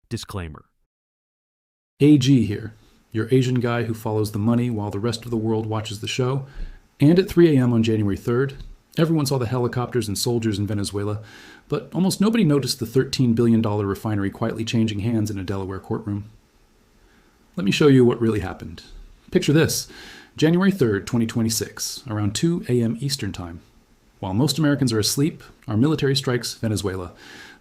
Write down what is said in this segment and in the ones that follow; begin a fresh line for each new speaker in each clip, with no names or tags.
Disclaimer.
AG here, your Asian guy who follows the money while the rest of the world watches the show. And at 3 a.m. on January 3rd, everyone saw the helicopters and soldiers in Venezuela, but almost nobody noticed the $13 billion refinery quietly changing hands in a Delaware courtroom. Let me show you what really happened. Picture this, January 3rd, 2026, around 2 a.m. Eastern Time. While most Americans are asleep, our military strikes Venezuela.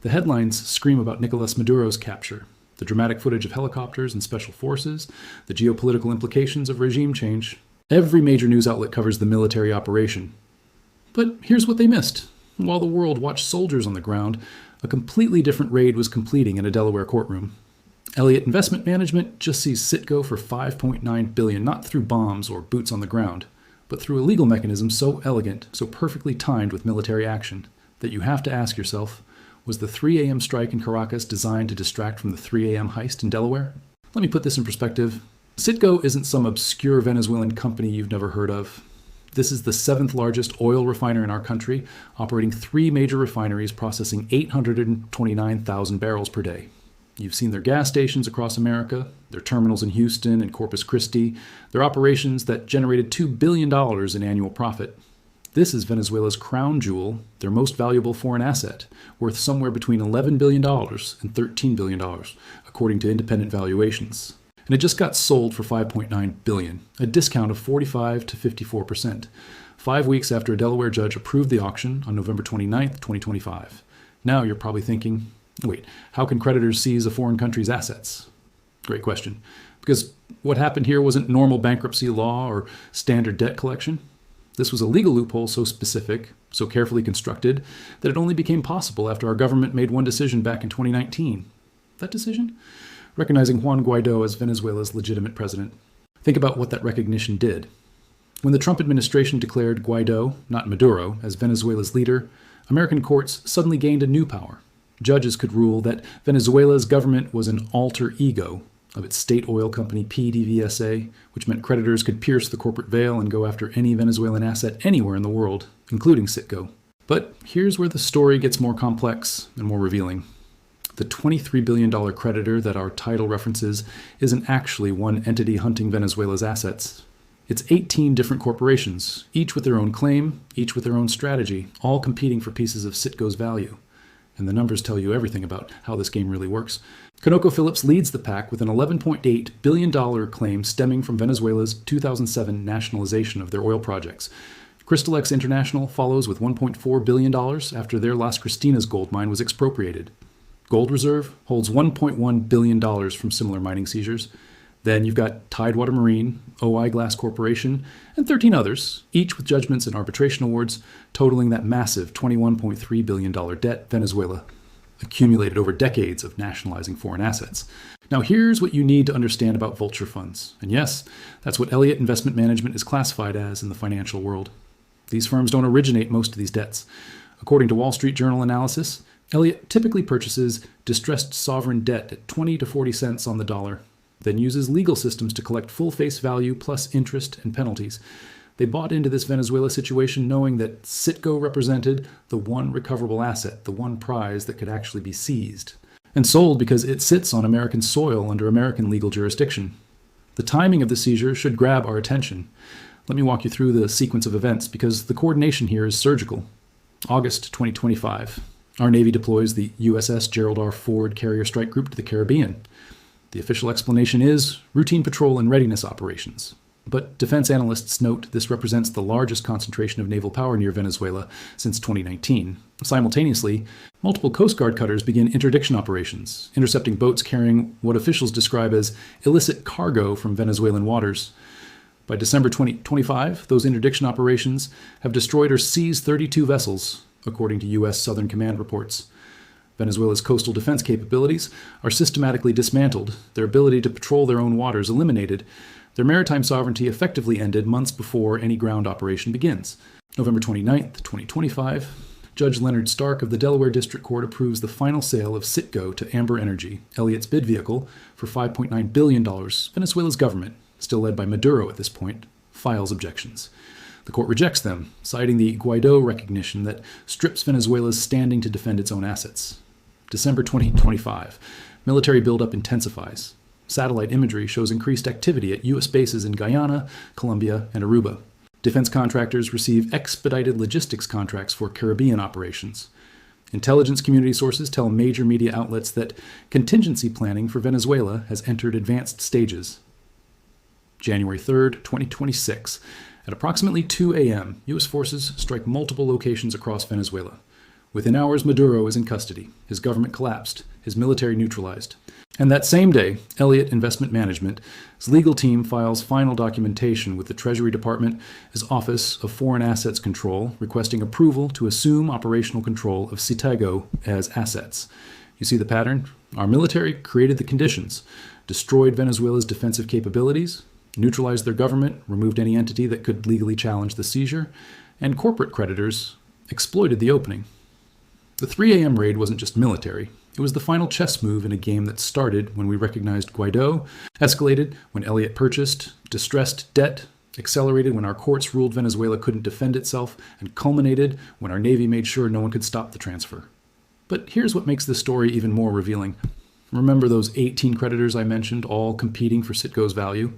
The headlines scream about Nicolas Maduro's capture, the dramatic footage of helicopters and special forces, the geopolitical implications of regime change. Every major news outlet covers the military operation. But here's what they missed. While the world watched soldiers on the ground, a completely different raid was completing in a Delaware courtroom. Elliott Investment Management just sees Citgo for $5.9 billion, not through bombs or boots on the ground, but through a legal mechanism so elegant, so perfectly timed with military action, that you have to ask yourself, was the 3 a.m. strike in Caracas designed to distract from the 3 a.m. heist in Delaware? Let me put this in perspective. Citgo isn't some obscure Venezuelan company you've never heard of. This is the 7th largest oil refiner in our country, operating 3 major refineries processing 829,000 barrels per day. You've seen their gas stations across America, their terminals in Houston and Corpus Christi, their operations that generated $2 billion in annual profit. This is Venezuela's crown jewel, their most valuable foreign asset, worth somewhere between $11 billion and $13 billion, according to independent valuations. And it just got sold for $5.9 billion, a discount of 45 to 54%, 5 weeks after a Delaware judge approved the auction on November 29, 2025. Now you're probably thinking, wait, how can creditors seize a foreign country's assets? Great question. Because what happened here wasn't normal bankruptcy law or standard debt collection. This was a legal loophole so specific, so carefully constructed, that it only became possible after our government made one decision back in 2019. That decision? Recognizing Juan Guaido as Venezuela's legitimate president. Think about what that recognition did. When the Trump administration declared Guaido, not Maduro, as Venezuela's leader, American courts suddenly gained a new power. Judges could rule that Venezuela's government was an alter ego of its state oil company PDVSA, which meant creditors could pierce the corporate veil and go after any Venezuelan asset anywhere in the world, including Citgo. But here's where the story gets more complex and more revealing. The $23 billion creditor that our title references isn't actually one entity hunting Venezuela's assets. It's 18 different corporations, each with their own claim, each with their own strategy, all competing for pieces of Citgo's value. And the numbers tell you everything about how this game really works. ConocoPhillips leads the pack with an $11.8 billion claim stemming from Venezuela's 2007 nationalization of their oil projects. Crystal-X International follows with $1.4 billion after their Las Cristinas gold mine was expropriated. Gold Reserve holds $1.1 billion from similar mining seizures. Then you've got Tidewater Marine, OI Glass Corporation, and 13 others, each with judgments and arbitration awards totaling that massive $21.3 billion debt Venezuela accumulated over decades of nationalizing foreign assets. Now here's what you need to understand about vulture funds. And yes, that's what Elliott Investment Management is classified as in the financial world. These firms don't originate most of these debts. According to Wall Street Journal analysis, Elliott typically purchases distressed sovereign debt at 20 to 40 cents on the dollar, then uses legal systems to collect full face value plus interest and penalties. They bought into this Venezuela situation knowing that Citgo represented the one recoverable asset, the one prize that could actually be seized, and sold because it sits on American soil under American legal jurisdiction. The timing of the seizure should grab our attention. Let me walk you through the sequence of events because the coordination here is surgical. August 2025. Our Navy deploys the USS Gerald R. Ford Carrier Strike Group to the Caribbean. The official explanation is routine patrol and readiness operations. But defense analysts note this represents the largest concentration of naval power near Venezuela since 2019. Simultaneously, multiple Coast Guard cutters begin interdiction operations, intercepting boats carrying what officials describe as illicit cargo from Venezuelan waters. By December 2025, those interdiction operations have destroyed or seized 32 vessels, according to U.S. Southern Command reports. Venezuela's coastal defense capabilities are systematically dismantled, their ability to patrol their own waters eliminated, their maritime sovereignty effectively ended months before any ground operation begins. November 29, 2025, Judge Leonard Stark of the Delaware District Court approves the final sale of Citgo to Amber Energy, Elliott's bid vehicle, for $5.9 billion. Venezuela's government, still led by Maduro at this point, files objections. The court rejects them, citing the Guaido recognition that strips Venezuela's standing to defend its own assets. December 2025. Military buildup intensifies. Satellite imagery shows increased activity at U.S. bases in Guyana, Colombia, and Aruba. Defense contractors receive expedited logistics contracts for Caribbean operations. Intelligence community sources tell major media outlets that contingency planning for Venezuela has entered advanced stages. January 3, 2026. At approximately 2 a.m., U.S. forces strike multiple locations across Venezuela. Within hours, Maduro is in custody. His government collapsed, his military neutralized. And that same day, Elliott Investment Management's legal team files final documentation with the Treasury Department's Office of Foreign Assets Control, requesting approval to assume operational control of Citego as assets. You see the pattern? Our military created the conditions, destroyed Venezuela's defensive capabilities, neutralized their government, removed any entity that could legally challenge the seizure, and corporate creditors exploited the opening. The 3 a.m. raid wasn't just military. It was the final chess move in a game that started when we recognized Guaido, escalated when Elliott purchased, distressed debt, accelerated when our courts ruled Venezuela couldn't defend itself, and culminated when our Navy made sure no one could stop the transfer. But here's what makes this story even more revealing. Remember those 18 creditors I mentioned, all competing for Citgo's value?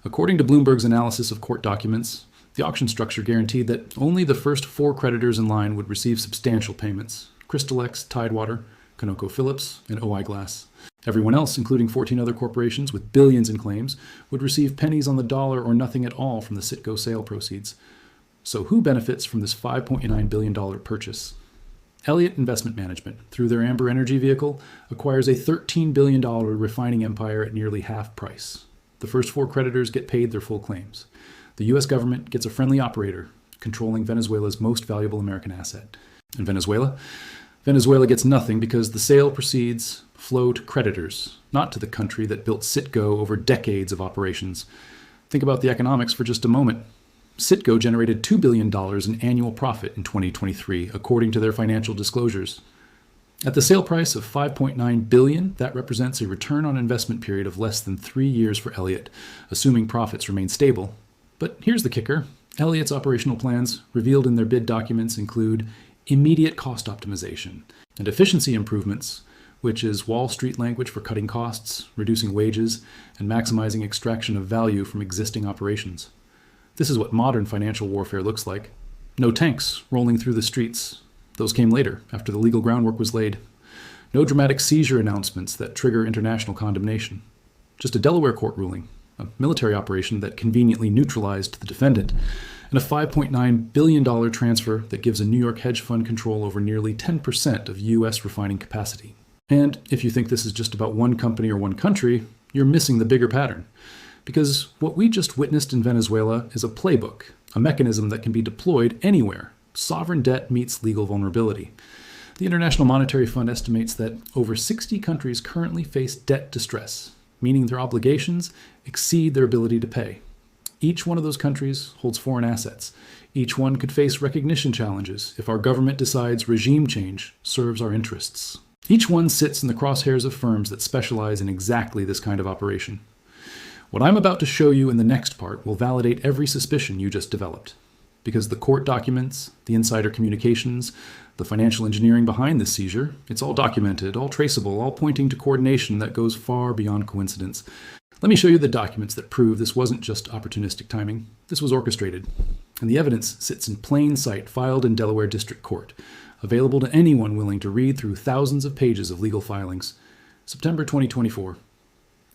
According to Bloomberg's analysis of court documents, the auction structure guaranteed that only the first 4 creditors in line would receive substantial payments: Crystalex, Tidewater, ConocoPhillips, and OI Glass. Everyone else, including 14 other corporations with billions in claims, would receive pennies on the dollar or nothing at all from the Citgo sale proceeds. So who benefits from this $5.9 billion purchase? Elliott Investment Management, through their Amber Energy vehicle, acquires a $13 billion refining empire at nearly half price. The first 4 creditors get paid their full claims. The U.S. government gets a friendly operator, controlling Venezuela's most valuable American asset. And Venezuela? Venezuela gets nothing because the sale proceeds flow to creditors, not to the country that built Citgo over decades of operations. Think about the economics for just a moment. Citgo generated $2 billion in annual profit in 2023, according to their financial disclosures. At the sale price of $5.9 billion, that represents a return on investment period of less than 3 years for Elliott, assuming profits remain stable. But here's the kicker. Elliott's operational plans, revealed in their bid documents, include immediate cost optimization and efficiency improvements, which is Wall Street language for cutting costs, reducing wages, and maximizing extraction of value from existing operations. This is what modern financial warfare looks like. No tanks rolling through the streets. Those came later, after the legal groundwork was laid. No dramatic seizure announcements that trigger international condemnation. Just a Delaware court ruling, a military operation that conveniently neutralized the defendant, and a $5.9 billion transfer that gives a New York hedge fund control over nearly 10% of U.S. refining capacity. And if you think this is just about one company or one country, you're missing the bigger pattern. Because what we just witnessed in Venezuela is a playbook, a mechanism that can be deployed anywhere. Sovereign debt meets legal vulnerability. The International Monetary Fund estimates that over 60 countries currently face debt distress, meaning their obligations exceed their ability to pay. Each one of those countries holds foreign assets. Each one could face recognition challenges if our government decides regime change serves our interests. Each one sits in the crosshairs of firms that specialize in exactly this kind of operation. What I'm about to show you in the next part will validate every suspicion you just developed. Because the court documents, the insider communications, the financial engineering behind this seizure, it's all documented, all traceable, all pointing to coordination that goes far beyond coincidence. Let me show you the documents that prove this wasn't just opportunistic timing. This was orchestrated. And the evidence sits in plain sight, filed in Delaware District Court, available to anyone willing to read through thousands of pages of legal filings. September 2024.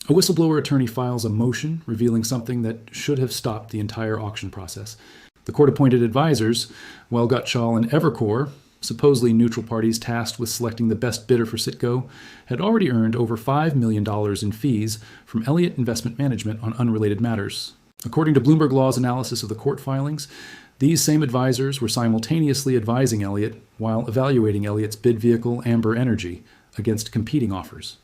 A whistleblower attorney files a motion revealing something that should have stopped the entire auction process. The court-appointed advisors, Well Gutschall and Evercore, supposedly neutral parties tasked with selecting the best bidder for Citgo, had already earned over $5 million in fees from Elliott Investment Management on unrelated matters. According to Bloomberg Law's analysis of the court filings, these same advisors were simultaneously advising Elliott while evaluating Elliott's bid vehicle, Amber Energy, against competing offers.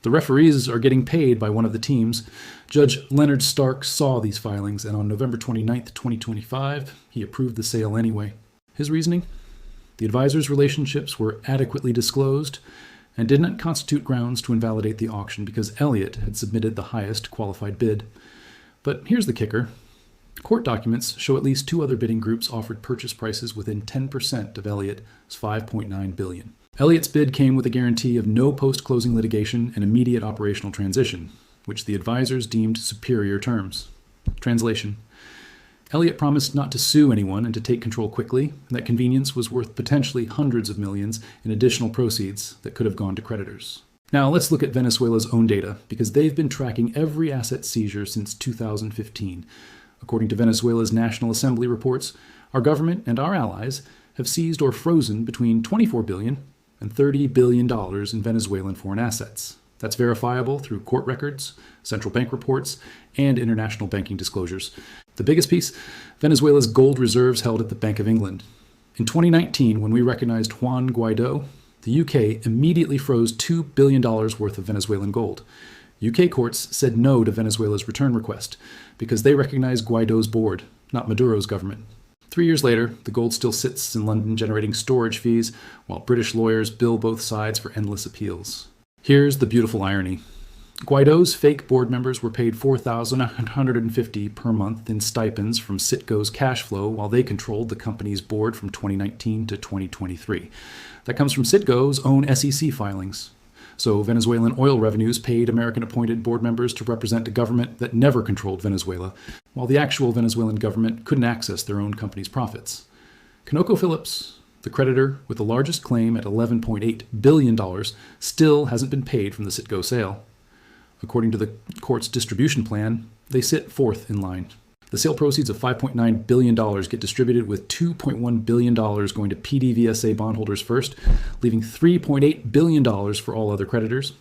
The referees are getting paid by one of the teams. Judge Leonard Stark saw these filings, and on November 29, 2025, he approved the sale anyway. His reasoning? The advisors' relationships were adequately disclosed and did not constitute grounds to invalidate the auction because Elliott had submitted the highest qualified bid. But here's the kicker. Court documents show at least 2 other bidding groups offered purchase prices within 10% of Elliott's $5.9 billion. Elliott's bid came with a guarantee of no post-closing litigation and immediate operational transition, which the advisors deemed superior terms. Translation: Elliott promised not to sue anyone and to take control quickly, and that convenience was worth potentially hundreds of millions in additional proceeds that could have gone to creditors. Now let's look at Venezuela's own data, because they've been tracking every asset seizure since 2015. According to Venezuela's National Assembly reports, our government and our allies have seized or frozen between $24 billion and $30 billion in Venezuelan foreign assets. That's verifiable through court records, central bank reports, and international banking disclosures. The biggest piece: Venezuela's gold reserves held at the Bank of England. In 2019, when we recognized Juan Guaido, the UK immediately froze $2 billion worth of Venezuelan gold. UK courts said no to Venezuela's return request because they recognized Guaido's board, not Maduro's government. 3 years later, the gold still sits in London generating storage fees, while British lawyers bill both sides for endless appeals. Here's the beautiful irony. Guaido's fake board members were paid $4,150 per month in stipends from Citgo's cash flow while they controlled the company's board from 2019 to 2023. That comes from Citgo's own SEC filings. So Venezuelan oil revenues paid American-appointed board members to represent a government that never controlled Venezuela, while the actual Venezuelan government couldn't access their own company's profits. ConocoPhillips, the creditor with the largest claim at $11.8 billion, still hasn't been paid from the Citgo sale. According to the court's distribution plan, they sit fourth in line. The sale proceeds of $5.9 billion get distributed, with $2.1 billion going to PDVSA bondholders first, leaving $3.8 billion for all other creditors.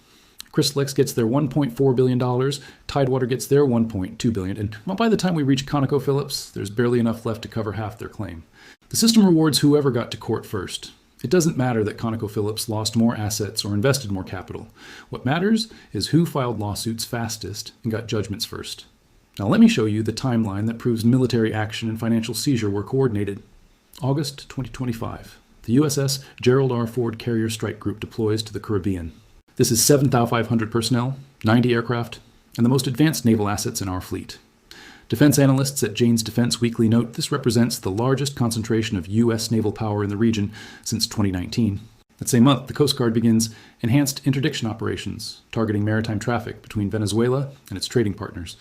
Crystalex gets their $1.4 billion, Tidewater gets their $1.2 billion, and by the time we reach ConocoPhillips, there's barely enough left to cover half their claim. The system rewards whoever got to court first. It doesn't matter that ConocoPhillips lost more assets or invested more capital. What matters is who filed lawsuits fastest and got judgments first. Now let me show you the timeline that proves military action and financial seizure were coordinated. August 2025. The USS Gerald R. Ford Carrier Strike Group deploys to the Caribbean. This is 7,500 personnel, 90 aircraft, and the most advanced naval assets in our fleet. Defense analysts at Jane's Defense Weekly note this represents the largest concentration of U.S. naval power in the region since 2019. That same month, the Coast Guard begins enhanced interdiction operations, targeting maritime traffic between Venezuela and its trading partners.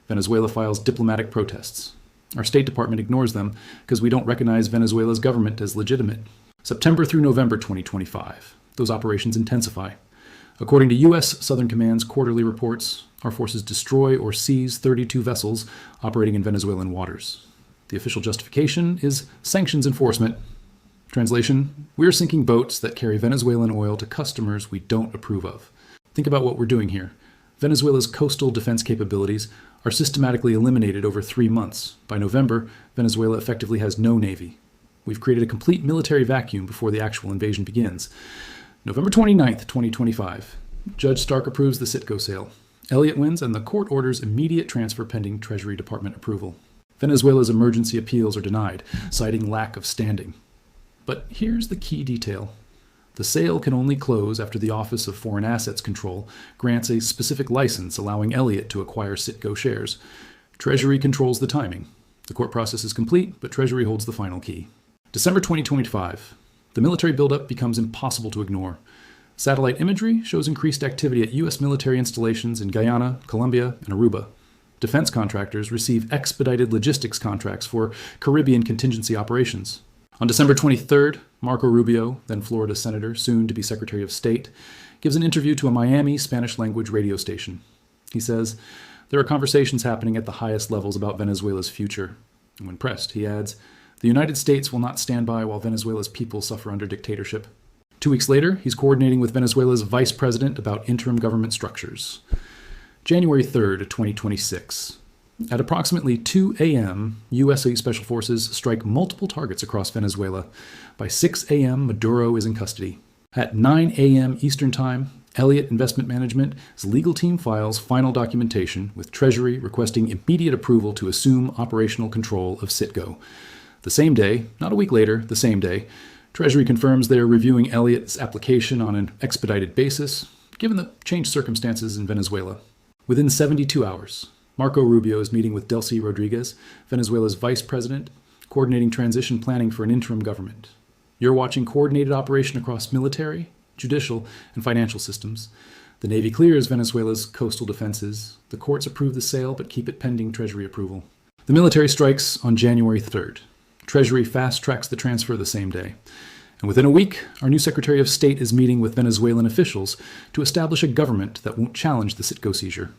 Venezuela files diplomatic protests. Our State Department ignores them because we don't recognize Venezuela's government as legitimate. September through November 2025, those operations intensify. According to U.S. Southern Command's quarterly reports, our forces destroy or seize 32 vessels operating in Venezuelan waters. The official justification is sanctions enforcement. Translation: we're sinking boats that carry Venezuelan oil to customers we don't approve of. Think about what we're doing here. Venezuela's coastal defense capabilities are systematically eliminated over 3 months. By November, Venezuela effectively has no navy. We've created a complete military vacuum before the actual invasion begins. November 29th, 2025. Judge Stark approves the Citgo sale. Elliott wins, and the court orders immediate transfer pending Treasury Department approval. Venezuela's emergency appeals are denied, citing lack of standing. But here's the key detail. The sale can only close after the Office of Foreign Assets Control grants a specific license allowing Elliott to acquire Citgo shares. Treasury controls the timing. The court process is complete, but Treasury holds the final key. December 2025. The military buildup becomes impossible to ignore. Satellite imagery shows increased activity at U.S. military installations in Guyana, Colombia, and Aruba. Defense contractors receive expedited logistics contracts for Caribbean contingency operations. On December 23rd, Marco Rubio, then Florida Senator, soon to be Secretary of State, gives an interview to a Miami Spanish-language radio station. He says, "There are conversations happening at the highest levels about Venezuela's future." And when pressed, he adds, "The United States will not stand by while Venezuela's people suffer under dictatorship." 2 weeks later, he's coordinating with Venezuela's vice president about interim government structures. January 3rd, 2026. At approximately 2 a.m., U.S. Special Forces strike multiple targets across Venezuela. By 6 a.m., Maduro is in custody. At 9 a.m. Eastern Time, Elliott Investment Management's legal team files final documentation with Treasury requesting immediate approval to assume operational control of Citgo. The same day, not a week later, the same day, Treasury confirms they are reviewing Elliott's application on an expedited basis, given the changed circumstances in Venezuela. Within 72 hours, Marco Rubio is meeting with Delcy Rodriguez, Venezuela's vice president, coordinating transition planning for an interim government. You're watching coordinated operation across military, judicial, and financial systems. The Navy clears Venezuela's coastal defenses. The courts approve the sale but keep it pending Treasury approval. The military strikes on January 3rd. Treasury fast-tracks the transfer the same day. And within a week, our new Secretary of State is meeting with Venezuelan officials to establish a government that won't challenge the Citgo seizure.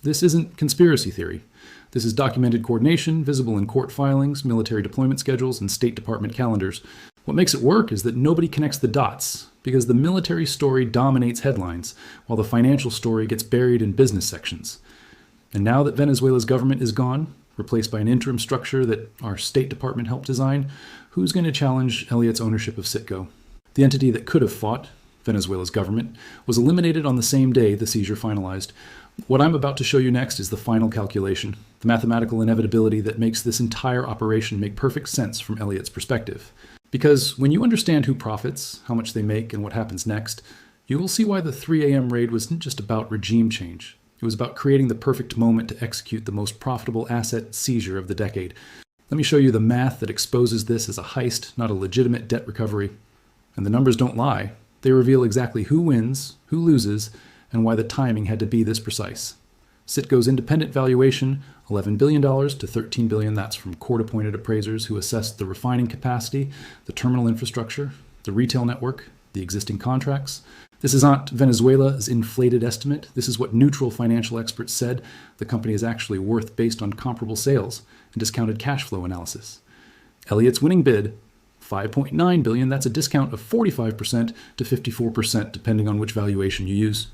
This isn't conspiracy theory. This is documented coordination, visible in court filings, military deployment schedules, and State Department calendars. What makes it work is that nobody connects the dots, because the military story dominates headlines, while the financial story gets buried in business sections. And now that Venezuela's government is gone, replaced by an interim structure that our State Department helped design, who's going to challenge Elliot's ownership of Citgo? The entity that could have fought, Venezuela's government, was eliminated on the same day the seizure finalized. What I'm about to show you next is the final calculation, the mathematical inevitability that makes this entire operation make perfect sense from Elliot's perspective. Because when you understand who profits, how much they make, and what happens next, you will see why the 3 a.m. raid wasn't just about regime change. It was about creating the perfect moment to execute the most profitable asset seizure of the decade. Let me show you the math that exposes this as a heist, not a legitimate debt recovery. And the numbers don't lie. They reveal exactly who wins, who loses, and why the timing had to be this precise. Citgo's independent valuation, $11 billion to $13 billion. That's from court-appointed appraisers who assessed the refining capacity, the terminal infrastructure, the retail network, the existing contracts. This is not Venezuela's inflated estimate. This is what neutral financial experts said the company is actually worth based on comparable sales and discounted cash flow analysis. Elliot's winning bid, $5.9 billion. That's a discount of 45% to 54%, depending on which valuation you use.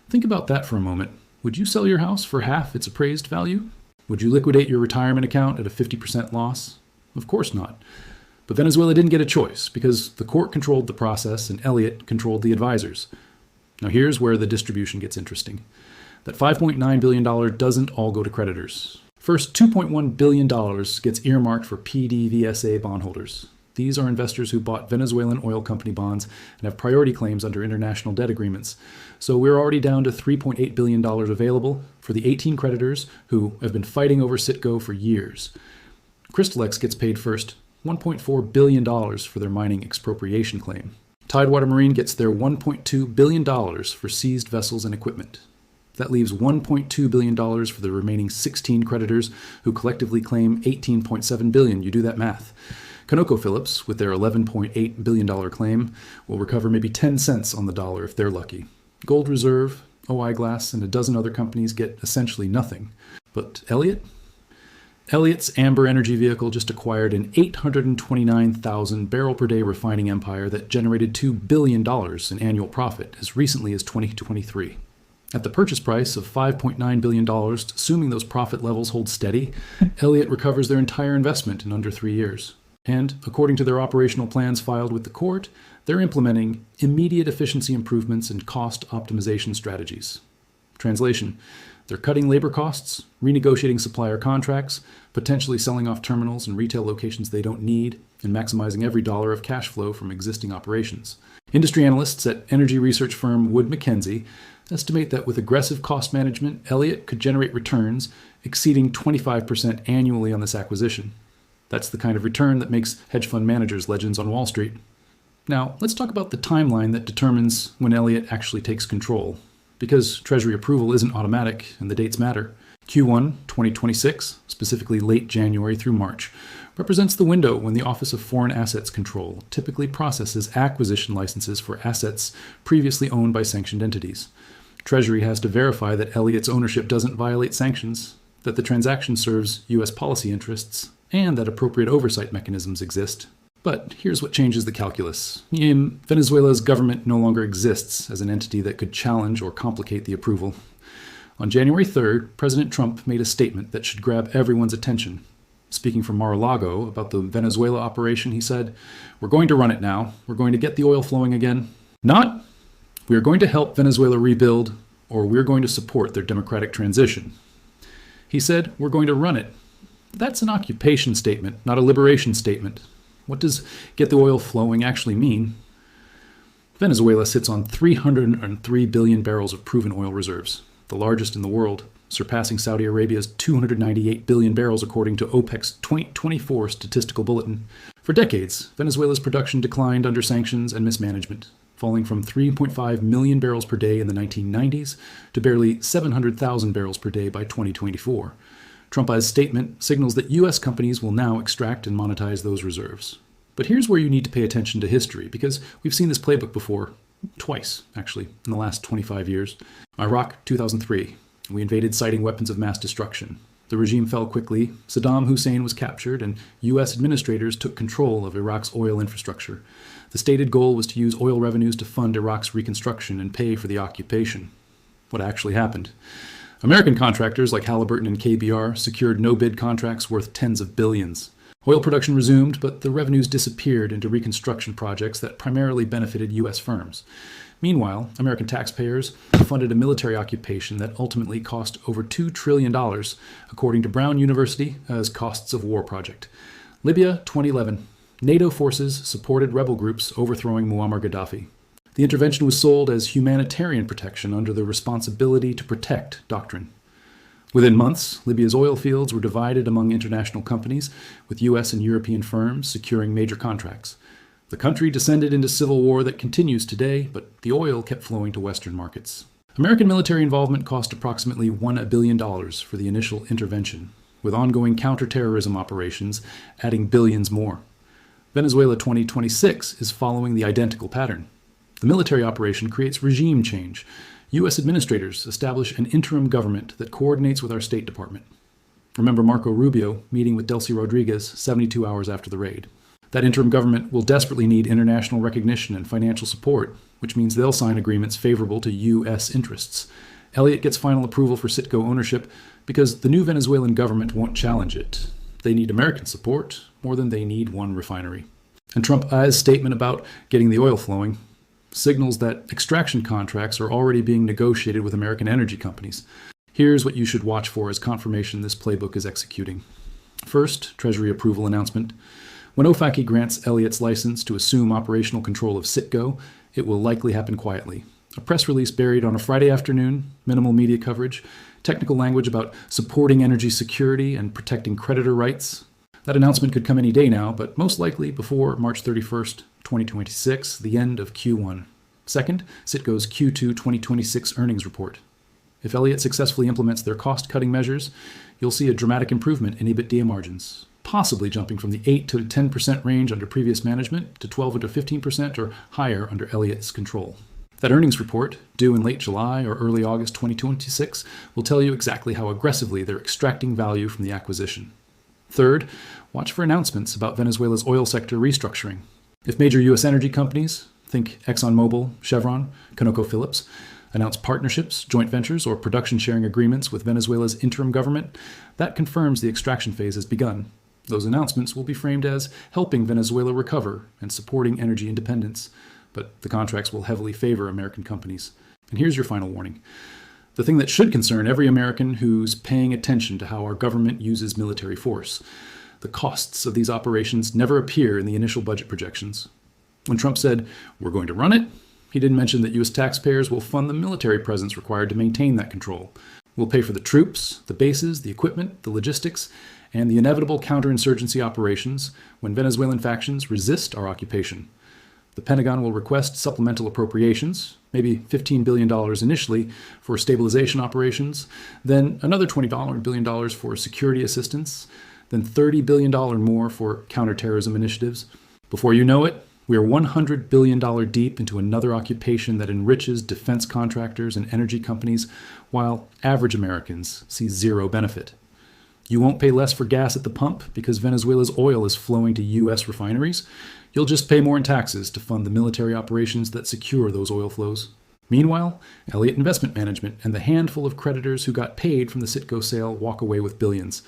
Think about that for a moment. Would you sell your house for half its appraised value? Would you liquidate your retirement account at a 50% loss? Of course not. But Venezuela didn't get a choice because the court controlled the process and Elliot controlled the advisors. Now here's where the distribution gets interesting. That $5.9 billion doesn't all go to creditors. First, $2.1 billion gets earmarked for PDVSA bondholders. These are investors who bought Venezuelan oil company bonds and have priority claims under international debt agreements. So we're already down to $3.8 billion available for the 18 creditors who have been fighting over Citgo for years. Crystalex gets paid first, $1.4 billion for their mining expropriation claim. Tidewater Marine gets their $1.2 billion for seized vessels and equipment. That leaves $1.2 billion for the remaining 16 creditors who collectively claim $18.7 billion. You do that math. ConocoPhillips, with their $11.8 billion claim, will recover maybe 10 cents on the dollar if they're lucky. Gold Reserve, OI Glass, and a dozen other companies get essentially nothing. But Elliot? Elliot's Amber Energy vehicle just acquired an 829,000 barrel per day refining empire that generated $2 billion in annual profit as recently as 2023. At the purchase price of $5.9 billion, assuming those profit levels hold steady, Elliot recovers their entire investment in under 3 years. And, according to their operational plans filed with the court, they're implementing immediate efficiency improvements and cost optimization strategies. Translation: they're cutting labor costs, renegotiating supplier contracts, potentially selling off terminals and retail locations they don't need, and maximizing every dollar of cash flow from existing operations. Industry analysts at energy research firm Wood Mackenzie estimate that with aggressive cost management, Elliot could generate returns exceeding 25% annually on this acquisition. That's the kind of return that makes hedge fund managers legends on Wall Street. Now, let's talk about the timeline that determines when Elliot actually takes control. Because Treasury approval isn't automatic and the dates matter. Q1 2026, specifically late January through March, represents the window when the Office of Foreign Assets Control typically processes acquisition licenses for assets previously owned by sanctioned entities. Treasury has to verify that Elliot's ownership doesn't violate sanctions, that the transaction serves U.S. policy interests, and that appropriate oversight mechanisms exist. But here's what changes the calculus. Venezuela's government no longer exists as an entity that could challenge or complicate the approval. On January 3rd, President Trump made a statement that should grab everyone's attention. Speaking from Mar-a-Lago about the Venezuela operation, he said, "We're going to run it now. We're going to get the oil flowing again. Not, we are going to help Venezuela rebuild, or we're going to support their democratic transition." He said, "We're going to run it." That's an occupation statement, not a liberation statement. What does get the oil flowing actually mean? Venezuela sits on 303 billion barrels of proven oil reserves, the largest in the world, surpassing Saudi Arabia's 298 billion barrels according to OPEC's 2024 statistical bulletin. For decades, Venezuela's production declined under sanctions and mismanagement, falling from 3.5 million barrels per day in the 1990s to barely 700,000 barrels per day by 2024. Trump's statement signals that U.S. companies will now extract and monetize those reserves. But here's where you need to pay attention to history, because we've seen this playbook before, twice, actually, in the last 25 years. Iraq, 2003. We invaded citing weapons of mass destruction. The regime fell quickly, Saddam Hussein was captured, and U.S. administrators took control of Iraq's oil infrastructure. The stated goal was to use oil revenues to fund Iraq's reconstruction and pay for the occupation. What actually happened? American contractors like Halliburton and KBR secured no-bid contracts worth tens of billions. Oil production resumed, but the revenues disappeared into reconstruction projects that primarily benefited U.S. firms. Meanwhile, American taxpayers funded a military occupation that ultimately cost over $2 trillion, according to Brown University, as costs of war project. Libya, 2011. NATO forces supported rebel groups overthrowing Muammar Gaddafi. The intervention was sold as humanitarian protection under the responsibility to protect doctrine. Within months, Libya's oil fields were divided among international companies, with U.S. and European firms securing major contracts. The country descended into civil war that continues today, but the oil kept flowing to Western markets. American military involvement cost approximately $1 billion for the initial intervention, with ongoing counterterrorism operations adding billions more. Venezuela 2026 is following the identical pattern. The military operation creates regime change. U.S. administrators establish an interim government that coordinates with our State Department. Remember Marco Rubio meeting with Delcy Rodriguez 72 hours after the raid. That interim government will desperately need international recognition and financial support, which means they'll sign agreements favorable to U.S. interests. Elliott gets final approval for Citgo ownership because the new Venezuelan government won't challenge it. They need American support more than they need one refinery. And Trump's statement about getting the oil flowing signals that extraction contracts are already being negotiated with American energy companies. Here's what you should watch for as confirmation this playbook is executing. First, Treasury approval announcement. When OFAC grants Elliott's license to assume operational control of Citgo, it will likely happen quietly. A press release buried on a Friday afternoon, minimal media coverage, technical language about supporting energy security and protecting creditor rights. That announcement could come any day now, but most likely before March 31st, 2026, the end of Q1. Second, Citgo's Q2 2026 earnings report. If Elliott successfully implements their cost-cutting measures, you'll see a dramatic improvement in EBITDA margins, possibly jumping from the 8 to 10% range under previous management to 12 to 15% or higher under Elliott's control. That earnings report, due in late July or early August 2026, will tell you exactly how aggressively they're extracting value from the acquisition. Third, watch for announcements about Venezuela's oil sector restructuring. If major U.S. energy companies, think ExxonMobil, Chevron, ConocoPhillips, announce partnerships, joint ventures, or production sharing agreements with Venezuela's interim government, that confirms the extraction phase has begun. Those announcements will be framed as helping Venezuela recover and supporting energy independence, but the contracts will heavily favor American companies. And here's your final warning. The thing that should concern every American who's paying attention to how our government uses military force. The costs of these operations never appear in the initial budget projections. When Trump said, "We're going to run it," he didn't mention that U.S. taxpayers will fund the military presence required to maintain that control. We'll pay for the troops, the bases, the equipment, the logistics, and the inevitable counterinsurgency operations when Venezuelan factions resist our occupation. The Pentagon will request supplemental appropriations, maybe $15 billion initially for stabilization operations, then another $20 billion for security assistance, then $30 billion more for counterterrorism initiatives. Before you know it, we are $100 billion deep into another occupation that enriches defense contractors and energy companies, while average Americans see zero benefit. You won't pay less for gas at the pump because Venezuela's oil is flowing to U.S. refineries. You'll just pay more in taxes to fund the military operations that secure those oil flows. Meanwhile, Elliott Investment Management and the handful of creditors who got paid from the Citgo sale walk away with billions.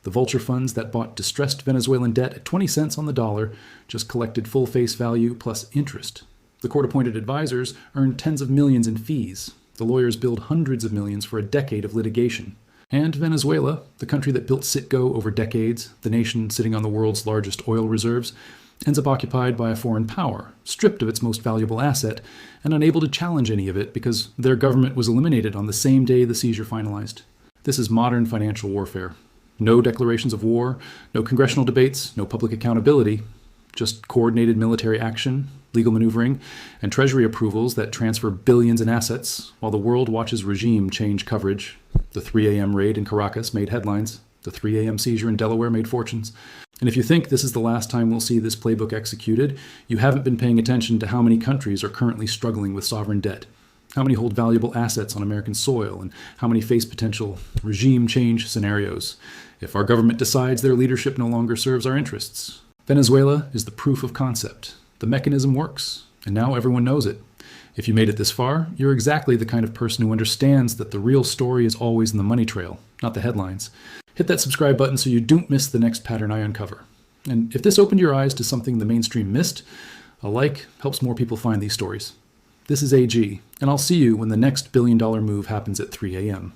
The vulture funds that bought distressed Venezuelan debt at 20 cents on the dollar just collected full face value plus interest. The court-appointed advisors earned tens of millions in fees. The lawyers billed hundreds of millions for a decade of litigation. And Venezuela, the country that built Citgo over decades, the nation sitting on the world's largest oil reserves, ends up occupied by a foreign power, stripped of its most valuable asset, and unable to challenge any of it because their government was eliminated on the same day the seizure finalized. This is modern financial warfare. No declarations of war, no congressional debates, no public accountability, just coordinated military action, legal maneuvering, and treasury approvals that transfer billions in assets while the world watches regime change coverage. The 3 a.m. raid in Caracas made headlines. The 3 a.m. seizure in Delaware made fortunes. And if you think this is the last time we'll see this playbook executed, you haven't been paying attention to how many countries are currently struggling with sovereign debt, how many hold valuable assets on American soil, and how many face potential regime change scenarios if our government decides their leadership no longer serves our interests. Venezuela is the proof of concept. The mechanism works, and now everyone knows it. If you made it this far, you're exactly the kind of person who understands that the real story is always in the money trail, not the headlines. Hit that subscribe button so you don't miss the next pattern I uncover. And if this opened your eyes to something the mainstream missed, a like helps more people find these stories. This is AG, and I'll see you when the next billion-dollar move happens at 3 a.m.